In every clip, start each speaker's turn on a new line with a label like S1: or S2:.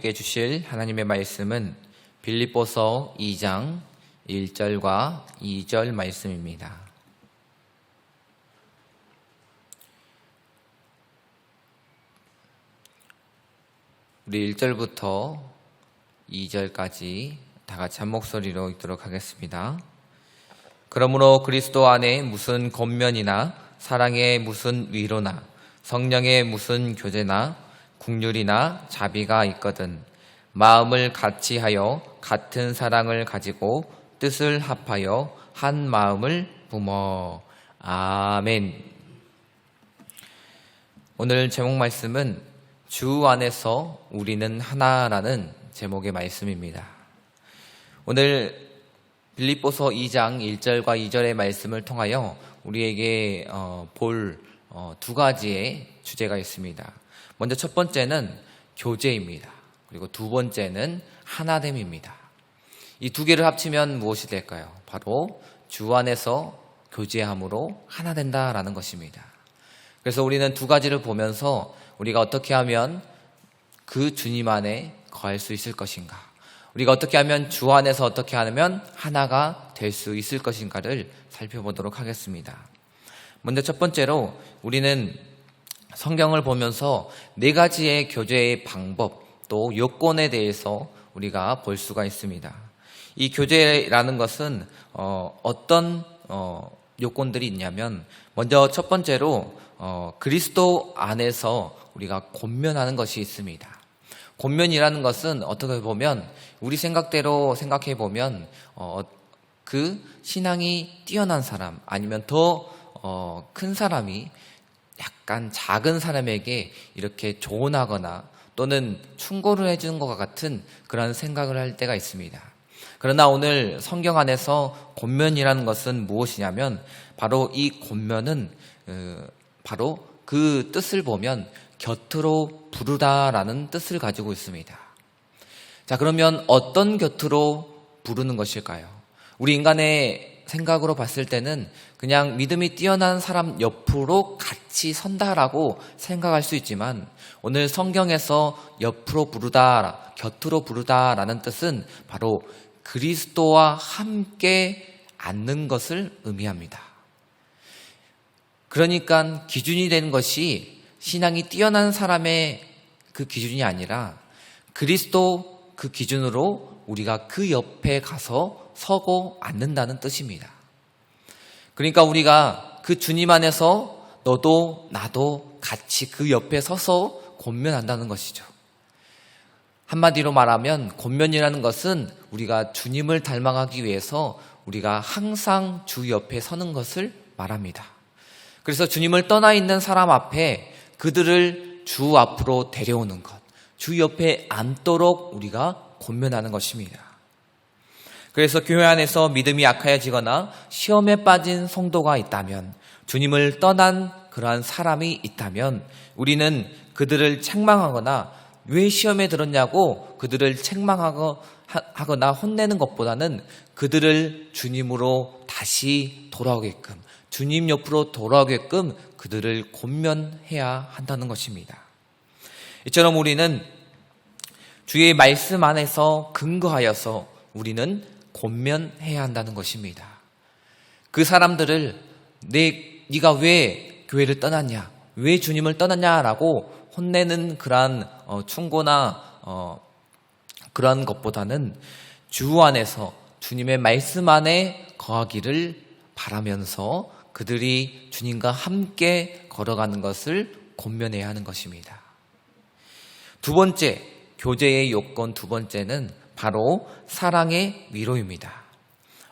S1: 우리에게 주실 하나님의 말씀은 빌립보서 2장 1절과 2절 말씀입니다. 우리 1절부터 2절까지 다 같이 한 목소리로 읽도록 하겠습니다. 그러므로 그리스도 안에 무슨 권면이나 사랑의 무슨 위로나 성령의 무슨 교제나 국률이나 자비가 있거든 마음을 같이 하여 같은 사랑을 가지고 뜻을 합하여 한 마음을 품어. 아멘. 오늘 제목 말씀은 주 안에서 우리는 하나라는 제목의 말씀입니다. 오늘 빌립보서 2장 1절과 2절의 말씀을 통하여 우리에게 볼 두 가지의 주제가 있습니다. 먼저 첫 번째는 교제입니다. 그리고 두 번째는 하나됨입니다. 이 두 개를 합치면 무엇이 될까요? 바로 주 안에서 교제함으로 하나 된다라는 것입니다. 그래서 우리는 두 가지를 보면서 우리가 어떻게 하면 그 주님 안에 거할 수 있을 것인가, 우리가 어떻게 하면 주 안에서 어떻게 하면 하나가 될 수 있을 것인가를 살펴보도록 하겠습니다. 먼저 첫 번째로 우리는 성경을 보면서 네 가지의 교제의 방법 또 요건에 대해서 우리가 볼 수가 있습니다. 이 교제라는 것은 어떤 요건들이 있냐면, 먼저 첫 번째로 그리스도 안에서 우리가 권면하는 것이 있습니다. 권면이라는 것은 어떻게 보면 우리 생각대로 생각해 보면 그 신앙이 뛰어난 사람 아니면 더 큰 사람이 약간 작은 사람에게 이렇게 조언하거나 또는 충고를 해주는 것과 같은 그런 생각을 할 때가 있습니다. 그러나 오늘 성경 안에서 권면이라는 것은 무엇이냐면, 바로 이 권면은 바로 그 뜻을 보면 곁으로 부르다라는 뜻을 가지고 있습니다. 자, 그러면 어떤 곁으로 부르는 것일까요? 우리 인간의 생각으로 봤을 때는 그냥 믿음이 뛰어난 사람 옆으로 같이 선다라고 생각할 수 있지만, 오늘 성경에서 옆으로 부르다, 곁으로 부르다라는 뜻은 바로 그리스도와 함께 앉는 것을 의미합니다. 그러니까 기준이 되는 것이 신앙이 뛰어난 사람의 그 기준이 아니라 그리스도 그 기준으로 우리가 그 옆에 가서 서고 앉는다는 뜻입니다. 그러니까 우리가 그 주님 안에서 너도 나도 같이 그 옆에 서서 권면한다는 것이죠. 한마디로 말하면 권면이라는 것은 우리가 주님을 닮아가기 위해서 우리가 항상 주 옆에 서는 것을 말합니다. 그래서 주님을 떠나 있는 사람 앞에 그들을 주 앞으로 데려오는 것, 주 옆에 앉도록 우리가 권면하는 것입니다. 그래서 교회 안에서 믿음이 약해지거나 시험에 빠진 성도가 있다면, 주님을 떠난 그러한 사람이 있다면 우리는 그들을 책망하거나 왜 시험에 들었냐고 그들을 책망하거나 혼내는 것보다는 그들을 주님으로 다시 돌아오게끔, 주님 옆으로 돌아오게끔 그들을 권면해야 한다는 것입니다. 이처럼 우리는 주의 말씀 안에서 근거하여서 우리는 권면해야 한다는 것입니다. 그 사람들을 네가 왜 교회를 떠났냐, 왜 주님을 떠났냐라고 혼내는 그러한 충고나 그러한 것보다는 주 안에서 주님의 말씀 안에 거하기를 바라면서 그들이 주님과 함께 걸어가는 것을 권면해야 하는 것입니다. 두 번째, 교제의 요건 두 번째는 바로 사랑의 위로입니다.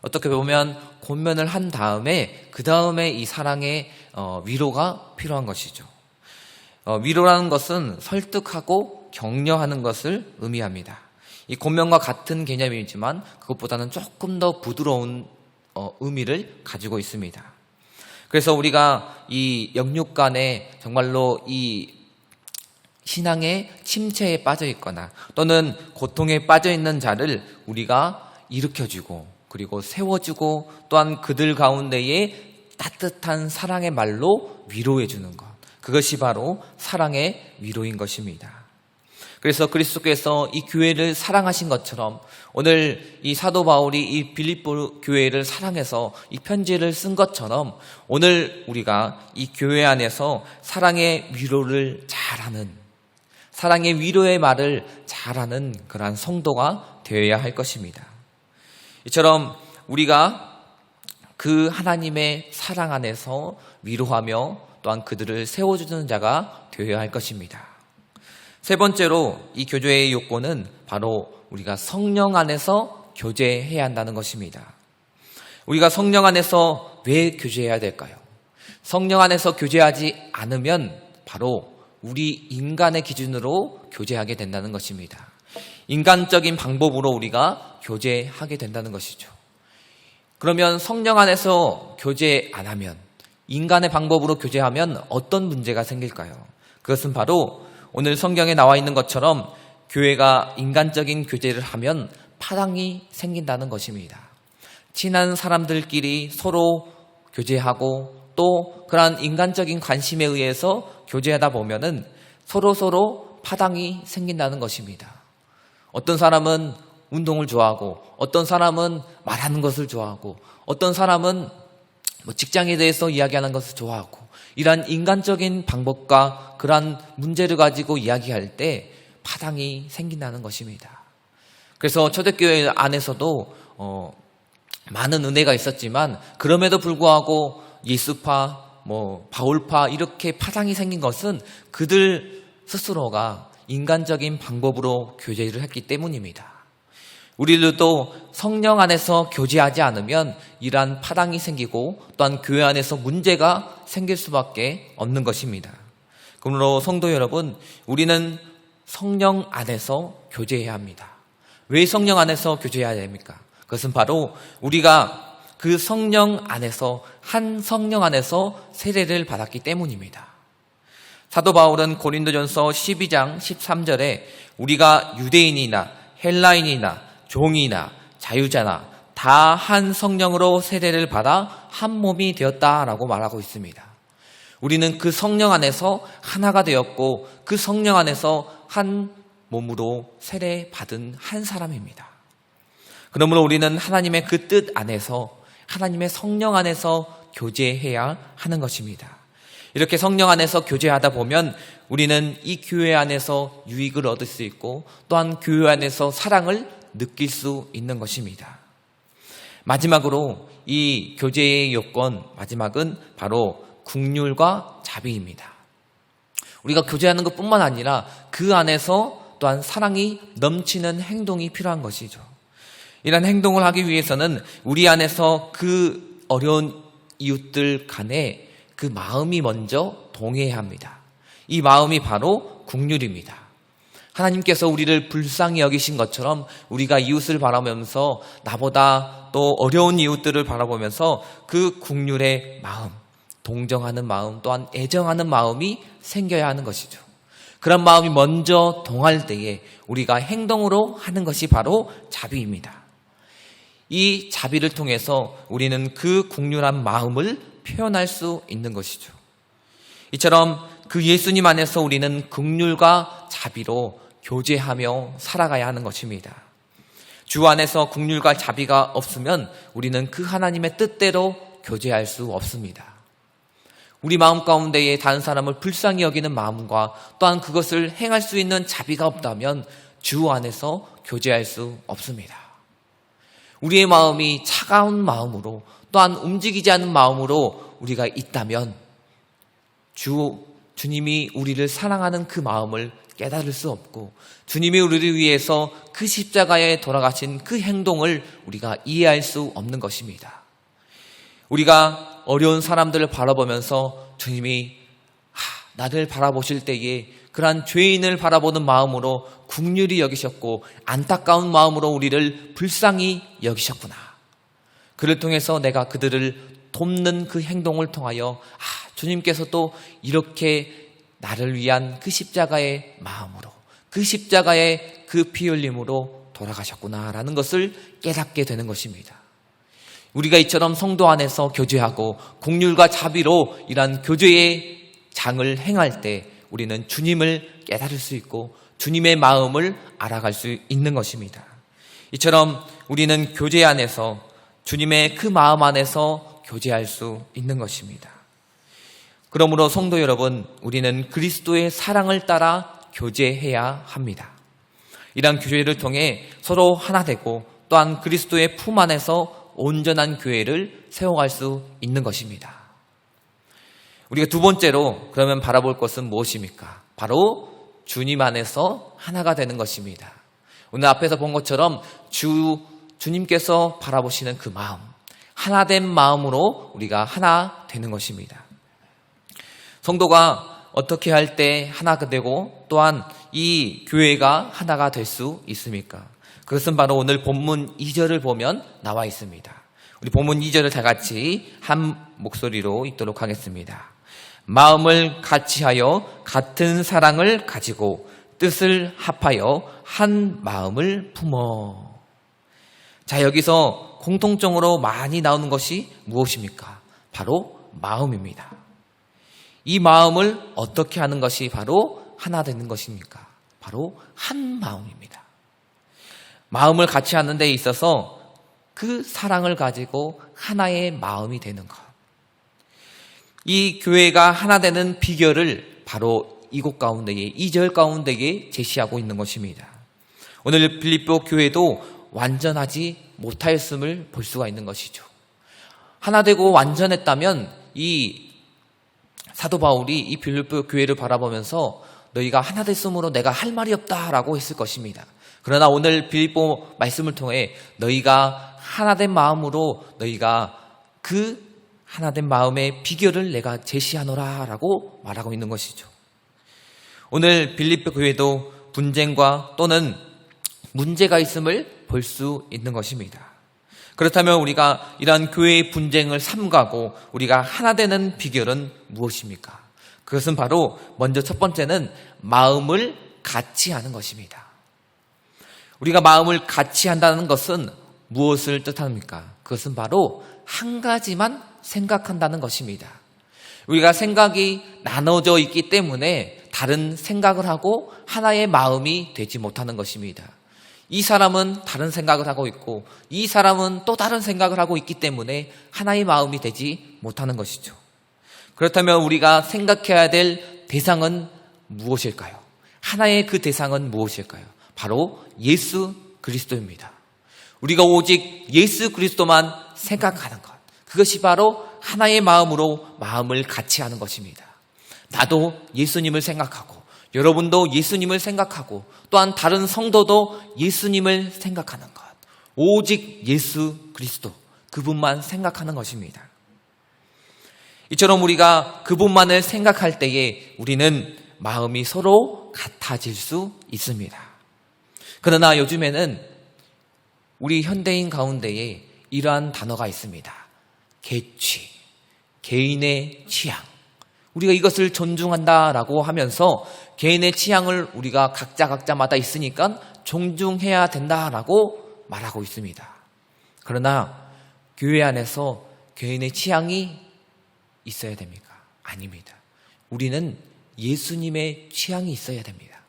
S1: 어떻게 보면 권면을 한 다음에 그 다음에 이 사랑의 위로가 필요한 것이죠. 위로라는 것은 설득하고 격려하는 것을 의미합니다. 이 권면과 같은 개념이지만 그것보다는 조금 더 부드러운 의미를 가지고 있습니다. 그래서 우리가 이 영육간에 정말로 이 신앙의 침체에 빠져 있거나 또는 고통에 빠져 있는 자를 우리가 일으켜주고 그리고 세워주고 또한 그들 가운데에 따뜻한 사랑의 말로 위로해 주는 것, 그것이 바로 사랑의 위로인 것입니다. 그래서 그리스도께서 이 교회를 사랑하신 것처럼 오늘 이 사도 바울이 이 빌립보 교회를 사랑해서 이 편지를 쓴 것처럼 오늘 우리가 이 교회 안에서 사랑의 위로를 잘하는, 사랑의 위로의 말을 잘하는 그러한 성도가 되어야 할 것입니다. 이처럼 우리가 그 하나님의 사랑 안에서 위로하며 또한 그들을 세워주는 자가 되어야 할 것입니다. 세 번째로 이 교제의 요건은 바로 우리가 성령 안에서 교제해야 한다는 것입니다. 우리가 성령 안에서 왜 교제해야 될까요? 성령 안에서 교제하지 않으면 바로 우리 인간의 기준으로 교제하게 된다는 것입니다. 인간적인 방법으로 우리가 교제하게 된다는 것이죠. 그러면 성령 안에서 교제 안 하면, 인간의 방법으로 교제하면 어떤 문제가 생길까요? 그것은 바로 오늘 성경에 나와 있는 것처럼 교회가 인간적인 교제를 하면 파당이 생긴다는 것입니다. 친한 사람들끼리 서로 교제하고 또 그러한 인간적인 관심에 의해서 교제하다 보면은 서로 파당이 생긴다는 것입니다. 어떤 사람은 운동을 좋아하고, 어떤 사람은 말하는 것을 좋아하고, 어떤 사람은 직장에 대해서 이야기하는 것을 좋아하고, 이러한 인간적인 방법과 그러한 문제를 가지고 이야기할 때 파당이 생긴다는 것입니다. 그래서 초대교회 안에서도 많은 은혜가 있었지만 그럼에도 불구하고 예수파, 바울파 이렇게 파당이 생긴 것은 그들 스스로가 인간적인 방법으로 교제를 했기 때문입니다. 우리들도 성령 안에서 교제하지 않으면 이러한 파당이 생기고 또한 교회 안에서 문제가 생길 수밖에 없는 것입니다. 그러므로 성도 여러분, 우리는 성령 안에서 교제해야 합니다. 왜 성령 안에서 교제해야 됩니까? 그것은 바로 우리가 그 성령 안에서, 한 성령 안에서 세례를 받았기 때문입니다. 사도 바울은 고린도전서 12장 13절에 우리가 유대인이나 헬라인이나 종이나 자유자나 다 한 성령으로 세례를 받아 한 몸이 되었다라고 말하고 있습니다. 우리는 그 성령 안에서 하나가 되었고 그 성령 안에서 한 몸으로 세례받은 한 사람입니다. 그러므로 우리는 하나님의 그 뜻 안에서, 하나님의 성령 안에서 교제해야 하는 것입니다. 이렇게 성령 안에서 교제하다 보면 우리는 이 교회 안에서 유익을 얻을 수 있고 또한 교회 안에서 사랑을 느낄 수 있는 것입니다. 마지막으로 이 교제의 요건, 마지막은 바로 긍휼과 자비입니다. 우리가 교제하는 것뿐만 아니라 그 안에서 또한 사랑이 넘치는 행동이 필요한 것이죠. 이런 행동을 하기 위해서는 우리 안에서 그 어려운 이웃들 간에 그 마음이 먼저 동해야 합니다. 이 마음이 바로 긍휼입니다. 하나님께서 우리를 불쌍히 여기신 것처럼 우리가 이웃을 바라보면서 나보다 또 어려운 이웃들을 바라보면서 그 긍휼의 마음, 동정하는 마음, 또한 애정하는 마음이 생겨야 하는 것이죠. 그런 마음이 먼저 동할 때에 우리가 행동으로 하는 것이 바로 자비입니다. 이 자비를 통해서 우리는 그 긍휼한 마음을 표현할 수 있는 것이죠. 이처럼 그 예수님 안에서 우리는 긍휼과 자비로 교제하며 살아가야 하는 것입니다. 주 안에서 긍휼과 자비가 없으면 우리는 그 하나님의 뜻대로 교제할 수 없습니다. 우리 마음 가운데에 다른 사람을 불쌍히 여기는 마음과 또한 그것을 행할 수 있는 자비가 없다면 주 안에서 교제할 수 없습니다. 우리의 마음이 차가운 마음으로 또한 움직이지 않는 마음으로 우리가 있다면 주님이 우리를 사랑하는 그 마음을 깨달을 수 없고 주님이 우리를 위해서 그 십자가에 돌아가신 그 행동을 우리가 이해할 수 없는 것입니다. 우리가 어려운 사람들을 바라보면서 주님이 나를 바라보실 때에 그러한 죄인을 바라보는 마음으로 긍휼히 여기셨고 안타까운 마음으로 우리를 불쌍히 여기셨구나. 그를 통해서 내가 그들을 돕는 그 행동을 통하여 주님께서 또 이렇게 나를 위한 그 십자가의 마음으로, 그 십자가의 그 피 흘림으로 돌아가셨구나라는 것을 깨닫게 되는 것입니다. 우리가 이처럼 성도 안에서 교제하고 긍휼과 자비로 이러한 교제의 장을 행할 때 우리는 주님을 깨달을 수 있고 주님의 마음을 알아갈 수 있는 것입니다. 이처럼 우리는 교제 안에서 주님의 그 마음 안에서 교제할 수 있는 것입니다. 그러므로 성도 여러분, 우리는 그리스도의 사랑을 따라 교제해야 합니다. 이러한 교제를 통해 서로 하나 되고 또한 그리스도의 품 안에서 온전한 교회를 세워갈 수 있는 것입니다. 우리가 두 번째로 그러면 바라볼 것은 무엇입니까? 바로 주님 안에서 하나가 되는 것입니다. 오늘 앞에서 본 것처럼 주님께서 바라보시는 그 마음, 하나된 마음으로 우리가 하나 되는 것입니다. 성도가 어떻게 할 때 하나가 되고 또한 이 교회가 하나가 될 수 있습니까? 그것은 바로 오늘 본문 2절을 보면 나와 있습니다. 우리 본문 2절을 다 같이 한 목소리로 읽도록 하겠습니다. 마음을 같이하여 같은 사랑을 가지고 뜻을 합하여 한 마음을 품어. 자, 여기서 공통적으로 많이 나오는 것이 무엇입니까? 바로 마음입니다. 이 마음을 어떻게 하는 것이 바로 하나 되는 것입니까? 바로 한 마음입니다. 마음을 같이 하는 데 있어서 그 사랑을 가지고 하나의 마음이 되는 것. 이 교회가 하나 되는 비결을 바로 이곳 가운데에 2절 가운데에 제시하고 있는 것입니다. 오늘 빌립보 교회도 완전하지 못하였음을 볼 수가 있는 것이죠. 하나 되고 완전했다면 이 사도 바울이 이 빌립보 교회를 바라보면서 너희가 하나 됐으므로 내가 할 말이 없다라고 했을 것입니다. 그러나 오늘 빌립보 말씀을 통해 너희가 하나된 마음으로 너희가 그 하나된 마음의 비결을 내가 제시하노라라고 말하고 있는 것이죠. 오늘 빌립보 교회도 분쟁과 또는 문제가 있음을 볼 수 있는 것입니다. 그렇다면 우리가 이러한 교회의 분쟁을 삼가고 우리가 하나 되는 비결은 무엇입니까? 그것은 바로 먼저 첫 번째는 마음을 같이 하는 것입니다. 우리가 마음을 같이 한다는 것은 무엇을 뜻합니까? 그것은 바로 한 가지만 생각한다는 것입니다. 우리가 생각이 나눠져 있기 때문에 다른 생각을 하고 하나의 마음이 되지 못하는 것입니다. 이 사람은 다른 생각을 하고 있고 이 사람은 또 다른 생각을 하고 있기 때문에 하나의 마음이 되지 못하는 것이죠. 그렇다면 우리가 생각해야 될 대상은 무엇일까요? 하나의 그 대상은 무엇일까요? 바로 예수 그리스도입니다. 우리가 오직 예수 그리스도만 생각하는 것, 그것이 바로 하나의 마음으로 마음을 같이 하는 것입니다. 나도 예수님을 생각하고 여러분도 예수님을 생각하고 또한 다른 성도도 예수님을 생각하는 것, 오직 예수 그리스도 그분만 생각하는 것입니다. 이처럼 우리가 그분만을 생각할 때에 우리는 마음이 서로 같아질 수 있습니다. 그러나 요즘에는 우리 현대인 가운데에 이러한 단어가 있습니다. 개취, 개인의 취향. 우리가 이것을 존중한다라고 하면서 개인의 취향을 우리가 각자마다 있으니까 존중해야 된다라고 말하고 있습니다. 그러나 교회 안에서 개인의 취향이 있어야 됩니까? 아닙니다. 우리는 예수님의 취향이 있어야 됩니다.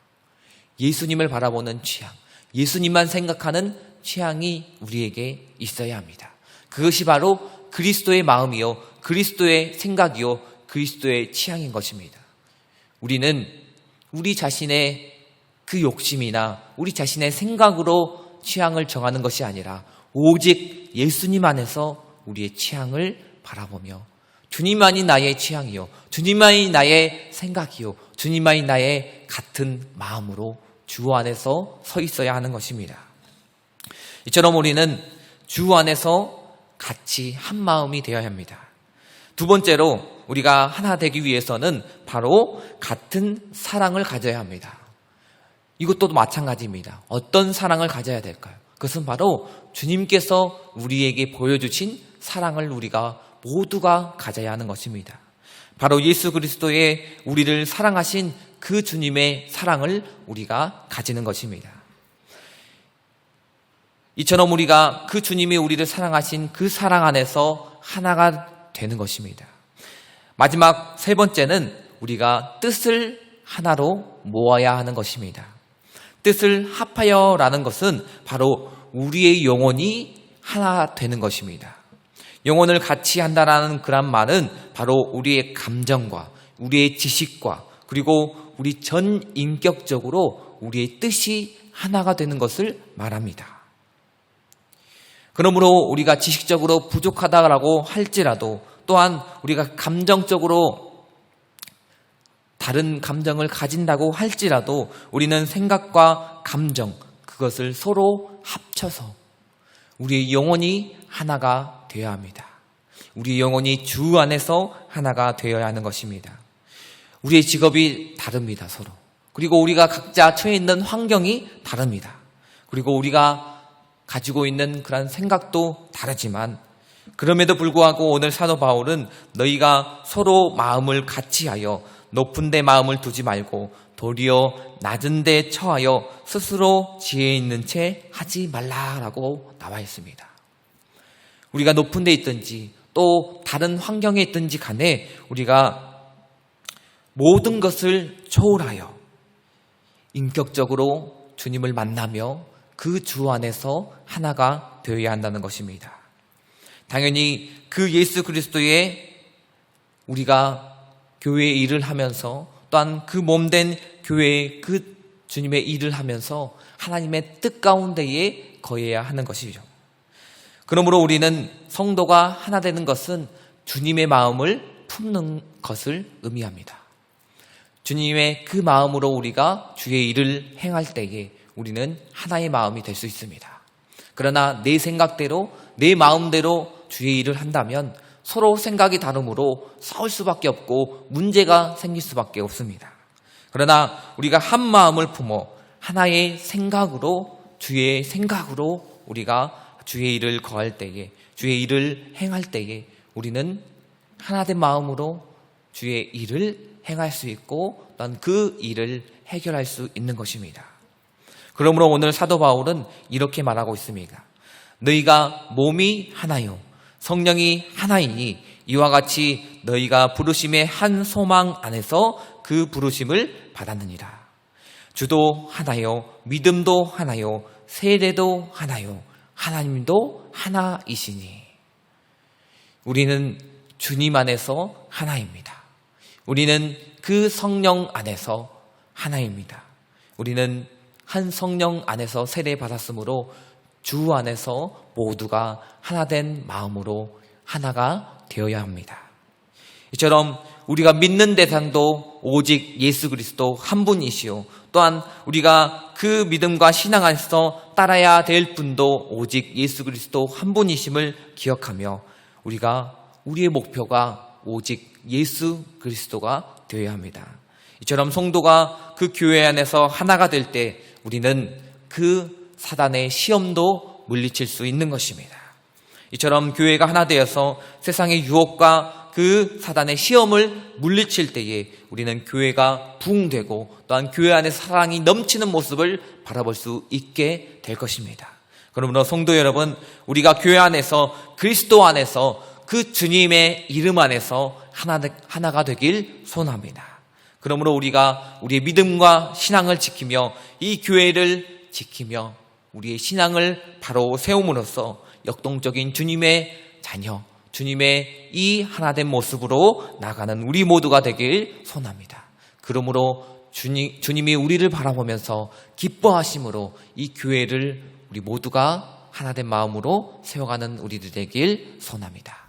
S1: 예수님을 바라보는 취향, 예수님만 생각하는 취향이 우리에게 있어야 합니다. 그것이 바로 그리스도의 마음이요, 그리스도의 생각이요, 그리스도의 취향인 것입니다. 우리는 우리 자신의 그 욕심이나 우리 자신의 생각으로 취향을 정하는 것이 아니라 오직 예수님 안에서 우리의 취향을 바라보며 주님만이 나의 취향이요, 주님만이 나의 생각이요, 주님만이 나의 같은 마음으로 주 안에서 서 있어야 하는 것입니다. 이처럼 우리는 주 안에서 같이 한 마음이 되어야 합니다. 두 번째로 우리가 하나 되기 위해서는 바로 같은 사랑을 가져야 합니다. 이것도 마찬가지입니다. 어떤 사랑을 가져야 될까요? 그것은 바로 주님께서 우리에게 보여주신 사랑을 우리가 모두가 가져야 하는 것입니다. 바로 예수 그리스도의 우리를 사랑하신 그 주님의 사랑을 우리가 가지는 것입니다. 이처럼 우리가 그 주님이 우리를 사랑하신 그 사랑 안에서 하나가 되는 것입니다. 마지막 세 번째는 우리가 뜻을 하나로 모아야 하는 것입니다. 뜻을 합하여라는 것은 바로 우리의 영혼이 하나 되는 것입니다. 영혼을 같이 한다라는 그런 말은 바로 우리의 감정과 우리의 지식과 그리고 우리 전 인격적으로 우리의 뜻이 하나가 되는 것을 말합니다. 그러므로 우리가 지식적으로 부족하다라고 할지라도 또한 우리가 감정적으로 다른 감정을 가진다고 할지라도 우리는 생각과 감정 그것을 서로 합쳐서 우리의 영혼이 하나가 되어야 합니다. 우리의 영혼이 주 안에서 하나가 되어야 하는 것입니다. 우리의 직업이 다릅니다, 서로. 그리고 우리가 각자 처해 있는 환경이 다릅니다. 그리고 우리가 가지고 있는 그런 생각도 다르지만 그럼에도 불구하고 오늘 사도 바울은 너희가 서로 마음을 같이하여 높은 데 마음을 두지 말고 도리어 낮은 데 처하여 스스로 지혜 있는 채 하지 말라라고 나와 있습니다. 우리가 높은 데 있든지 또 다른 환경에 있든지 간에 우리가 모든 것을 초월하여 인격적으로 주님을 만나며 그 주 안에서 하나가 되어야 한다는 것입니다. 당연히 그 예수 그리스도의 우리가 교회의 일을 하면서 또한 그 몸된 교회의 그 주님의 일을 하면서 하나님의 뜻 가운데에 거해야 하는 것이죠. 그러므로 우리는 성도가 하나 되는 것은 주님의 마음을 품는 것을 의미합니다. 주님의 그 마음으로 우리가 주의 일을 행할 때에 우리는 하나의 마음이 될 수 있습니다. 그러나 내 생각대로 내 마음대로 주의 일을 한다면 서로 생각이 다르므로 싸울 수밖에 없고 문제가 생길 수밖에 없습니다. 그러나 우리가 한 마음을 품어 하나의 생각으로 주의 생각으로 우리가 주의 일을 거할 때에 주의 일을 행할 때에 우리는 하나된 마음으로 주의 일을 행할 수 있고 또한 그 일을 해결할 수 있는 것입니다. 그러므로 오늘 사도 바울은 이렇게 말하고 있습니다. 너희가 몸이 하나요 성령이 하나이니 이와 같이 너희가 부르심의 한 소망 안에서 그 부르심을 받았느니라. 주도 하나요 믿음도 하나요 세례도 하나요 하나님도 하나이시니. 우리는 주님 안에서 하나입니다. 우리는 그 성령 안에서 하나입니다. 우리는 한 성령 안에서 세례받았으므로 주 안에서 모두가 하나된 마음으로 하나가 되어야 합니다. 이처럼 우리가 믿는 대상도 오직 예수 그리스도 한 분이시요 또한 우리가 그 믿음과 신앙 안에서 따라야 될 분도 오직 예수 그리스도 한 분이심을 기억하며 우리의 목표가 오직 예수 그리스도가 되어야 합니다. 이처럼 성도가 그 교회 안에서 하나가 될 때 우리는 그 사단의 시험도 물리칠 수 있는 것입니다. 이처럼 교회가 하나 되어서 세상의 유혹과 그 사단의 시험을 물리칠 때에 우리는 교회가 부흥되고 또한 교회 안에 사랑이 넘치는 모습을 바라볼 수 있게 될 것입니다. 그러므로 성도 여러분, 우리가 교회 안에서 그리스도 안에서 그 주님의 이름 안에서 하나가 되길 소원합니다. 그러므로 우리가 우리의 믿음과 신앙을 지키며 이 교회를 지키며 우리의 신앙을 바로 세움으로써 역동적인 주님의 자녀, 주님의 이 하나된 모습으로 나가는 우리 모두가 되길 소원합니다. 그러므로 주님이 우리를 바라보면서 기뻐하심으로 이 교회를 우리 모두가 하나된 마음으로 세워가는 우리들 되길 소원합니다.